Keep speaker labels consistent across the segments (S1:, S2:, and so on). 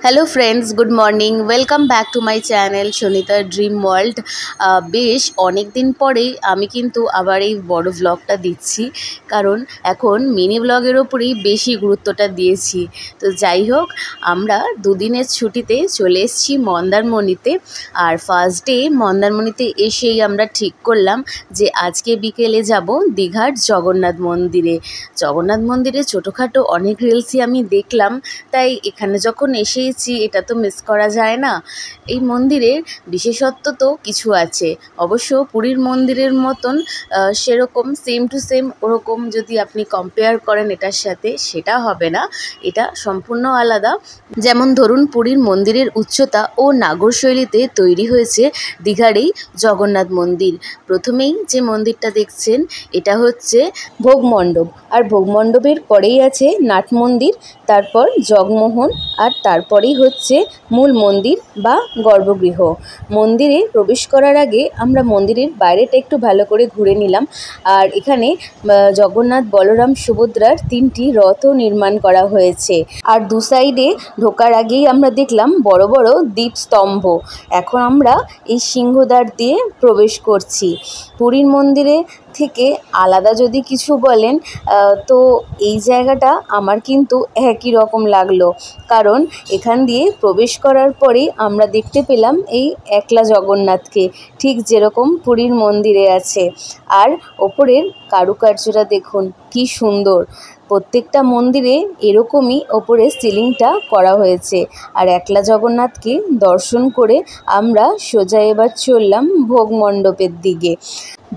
S1: Hello friends, good morning. Welcome back to my channel Sunita dream world. বেশ অনেক দিন পরেই আমি কিন্তু আবার এই বড় ব্লগটা দিচ্ছি, কারণ এখন মিনি ব্লগের ওপরেই বেশি গুরুত্বটা দিয়েছি। তো যাই হোক, আমরা দুদিনের ছুটিতে চলে এসেছি মন্দারমণিতে। আর ফার্স্ট ডে মন্দারমণিতে এসেই আমরা ঠিক করলাম যে আজকে বিকেলে যাব দীঘার জগন্নাথ মন্দিরে। জগন্নাথ মন্দিরে ছোটোখাটো অনেক রিলসই আমি দেখলাম, তাই এখানে যখন এসেছি এটা তো মিস করা যায় না। এই মন্দিরের বিশেষত্ব তো কিছু আছে, অবশ্য পুরীর মন্দিরের মতন সেরকম সেম টু সেম ওরকম যদি আপনি কম্পেয়ার করেন এটার সাথে, সেটা হবে না। এটা সম্পূর্ণ আলাদা। যেমন ধরুন, পুরীর মন্দিরের উচ্চতা ও নাগর শৈলীতে তৈরি হয়েছে দীঘার এই জগন্নাথ মন্দির। প্রথমেই যে মন্দিরটা দেখছেন এটা হচ্ছে ভোগমণ্ডপ, আর ভোগমণ্ডপের পরেই আছে নাট মন্দির, তারপর জগমোহন, আর তারপরেই হচ্ছে মূল মন্দির বা গর্ভগৃহ। মন্দিরে প্রবেশ করার আগে আমরা মন্দিরের বাইরেটা একটু ভালো করে ঘুরে নিলাম। আর এখানে জগন্নাথ, বলরাম, সুভদ্রার 3টি রথও নির্মাণ করা হয়েছে। আর দু সাইডে ঢোকার আগেই আমরা দেখলাম বড় বড় দীপস্তম্ভ। এখন আমরা এই সিংহদ্বার দিয়ে প্রবেশ করছি। পুরীর মন্দিরে থেকে আলাদা যদি কিছু বলেন, তো এই জায়গাটা আমার কিন্তু একই রকম লাগলো, কারণ এখান দিয়ে প্রবেশ করার পরেই আমরা দেখতে পেলাম এই একলা জগন্নাথকে, ঠিক যেরকম পুরীর মন্দিরে আছে। আর ওপরের কারুকার্যটা দেখুন কি সুন্দর। প্রত্যেকটা মন্দিরে এরকমই ওপরে সিলিংটা করা হয়েছে। আর একলা জগন্নাথকে দর্শন করে আমরা সোজা এবার চললাম ভোগমণ্ডপের দিকে।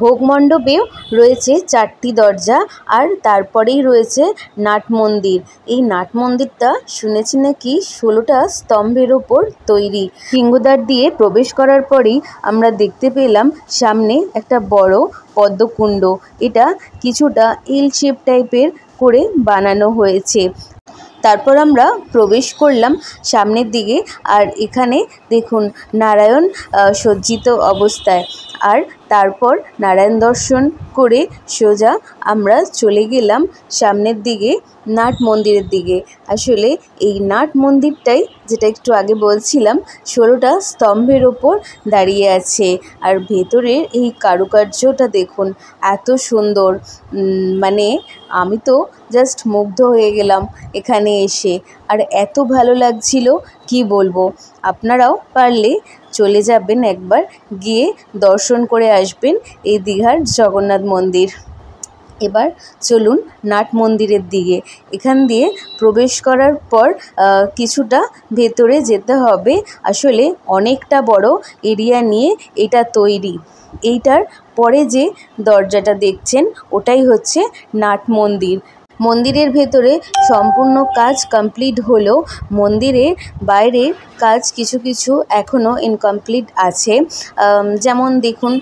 S1: ভোগমণ্ডপেও রয়েছে 4টি দরজা, আর তারপরেই রয়েছে নাট মন্দির। এই নাট মন্দিরটা শুনেছি নাকি 16টা স্তম্ভের ওপর তৈরি। সিংহদ্বার দিয়ে প্রবেশ করার পরেই আমরা দেখতে পেলাম সামনে একটা বড় পদ্মকুণ্ড। এটা কিছুটা এল শেপ টাইপের করে বানানো হয়েছে। তারপর আমরা প্রবেশ করলাম সামনের দিকে, আর এখানে দেখুন নারায়ণ সজ্জিত অবস্থায়। আর তারপর নারায়ণ দর্শন করে সোজা আমরা চলে গেলাম সামনের দিকে নাট মন্দিরের দিকে। আসলে এই নাট মন্দিরটাই, যেটা একটু আগে বলছিলাম, 16টা স্তম্ভের ওপর দাঁড়িয়ে আছে। আর ভেতরের এই কারুকার্যটা দেখুন এত সুন্দর, মানে আমি তো জাস্ট মুগ্ধ হয়ে গেলাম এখানে এসে। আর এত ভালো লাগছিল কি বলবো। আপনারাও পারলে চলে যাবেন, একবার গিয়ে দর্শন করে আসবেন এই দীঘার জগন্নাথ মন্দির। এবার চলুন নাট মন্দিরের দিকে। এখান দিয়ে প্রবেশ করার পর কিছুটা ভেতরে যেতে হবে। আসলে অনেকটা বড় এরিয়া নিয়ে এটা তৈরি। এইটার পরে যে দরজাটা দেখছেন ওটাই হচ্ছে নাট মন্দির। মন্দিরের ভেতরে সম্পূর্ণ কাজ কমপ্লিট হলেও মন্দিরের বাইরের কাজ কিছু কিছু এখনও ইনকমপ্লিট আছে। যেমন দেখুন,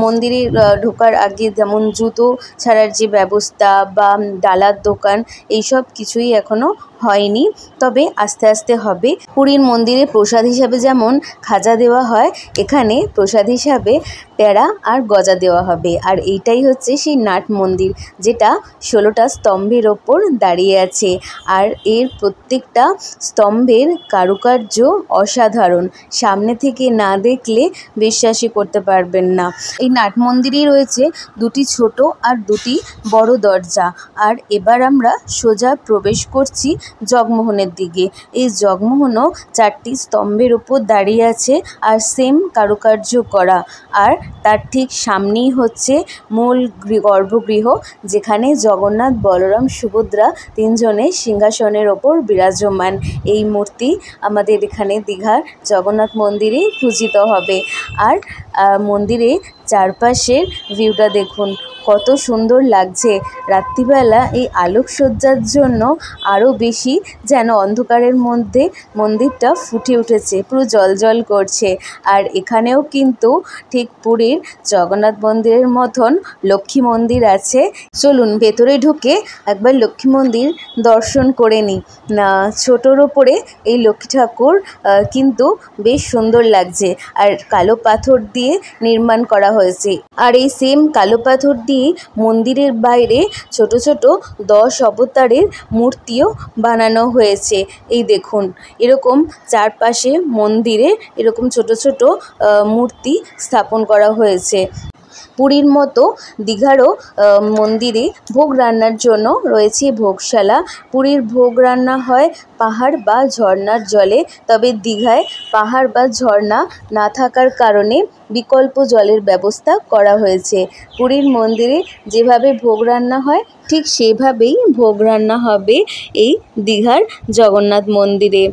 S1: মন্দিরে ঢোকার আগে যেমন জুতো ছাড়ার যে ব্যবস্থা বা ডালার দোকান, এইসব কিছুই এখনও হয়নি, তবে আস্তে আস্তে হবে। পুরীর মন্দিরে প্রসাদ হিসাবে যেমন খাজা দেওয়া হয়, এখানে প্রসাদ হিসাবে প্যাড়া আর গজা দেওয়া হবে। আর এইটাই হচ্ছে সেই নাট মন্দির, যেটা 16টা স্তম্ভের ওপর দাঁড়িয়ে আছে। আর এর প্রত্যেকটা স্তম্ভের কারুকার্য অসাধারণ, সামনে থেকে না দেখলে বিশ্বাসই করতে পারবেন না। এই নাট মন্দিরেই রয়েছে 2টি ছোট আর 2টি বড় দরজা। আর এবার আমরা সোজা প্রবেশ করছি জগমোহনের দিকে। এই জগমোহনও 4টি স্তম্ভের ওপর দাঁড়িয়ে আছে আর সেম কারুকার্য করা। আর তার ঠিক সামনেই হচ্ছে মূল গর্ভগৃহ, যেখানে জগন্নাথ, বলরাম, সুভদ্রা 3 জনে সিংহাসনের ওপর বিরাজমান। এই মূর্তি আমাদের এখানে দীঘার জগন্নাথ মন্দিরে পূজিত হবে। আর মন্দিরে চারপাশের ভিউটা দেখুন কত সুন্দর লাগছে। রাত্রিবেলা এই আলোকসজ্জার জন্য আরও বেশি যেন অন্ধকারের মধ্যে মন্দিরটা ফুটে উঠেছে, পুরো জ্বলজ্বল করছে। আর এখানেও কিন্তু ঠিক পুরীর জগন্নাথ মন্দিরের মতন লক্ষ্মী মন্দির আছে। চলুন ভেতরে ঢুকে একবার লক্ষ্মী মন্দির দর্শন করে নিই। ছোটোর ওপরে এই লক্ষ্মী ঠাকুর কিন্তু বেশ সুন্দর লাগছে, আর কালো পাথর দিয়ে নির্মাণ করা হয়েছে। আর এই সেম কালো পাথর দিয়ে মন্দিরের বাইরে ছোট ছোট 10 অবতারের মূর্তিও বানানো হয়েছে। এই দেখুন, এরকম চারপাশে মন্দিরে এরকম ছোট ছোট মূর্তি স্থাপন করা হয়েছে। পুরীর মতো দীঘারও মন্দিরে ভোগ রান্নার জন্য রয়েছে ভোগশালা। পুরীর ভোগ রান্না হয় পাহাড় বা ঝর্ণার জলে, তবে দীঘায় পাহাড় বা ঝর্ণা না থাকার কারণে বিকল্প জলের ব্যবস্থা করা হয়েছে। পুরীর মন্দিরে যেভাবে ভোগ রান্না হয় ঠিক সেভাবেই ভোগ রান্না হবে এই দীঘার জগন্নাথ মন্দিরে।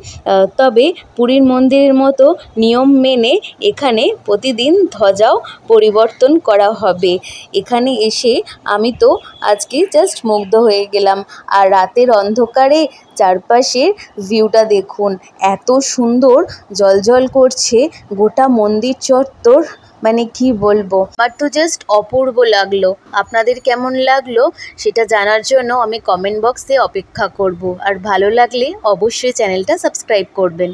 S1: তবে পুরীর মন্দিরের মতো নিয়ম মেনে এখানে প্রতিদিন ধ্বজাও পরিবর্তন করা হবে। এখানে এসে আমি তো আজকে জাস্ট মুগ্ধ হয়ে গেলাম। আর রাতের অন্ধকারে চারপাশের ভিউটা দেখুন, এত সুন্দর জ্বলজ্বল করছে গোটা মন্দির চত্বর, মানে কি বলবো, আমার তো জাস্ট অপূর্ব লাগলো। আপনাদের কেমন লাগলো সেটা জানার জন্য আমি কমেন্ট বক্সে অপেক্ষা করব। আর ভালো লাগলে অবশ্যই চ্যানেলটা সাবস্ক্রাইব করবেন।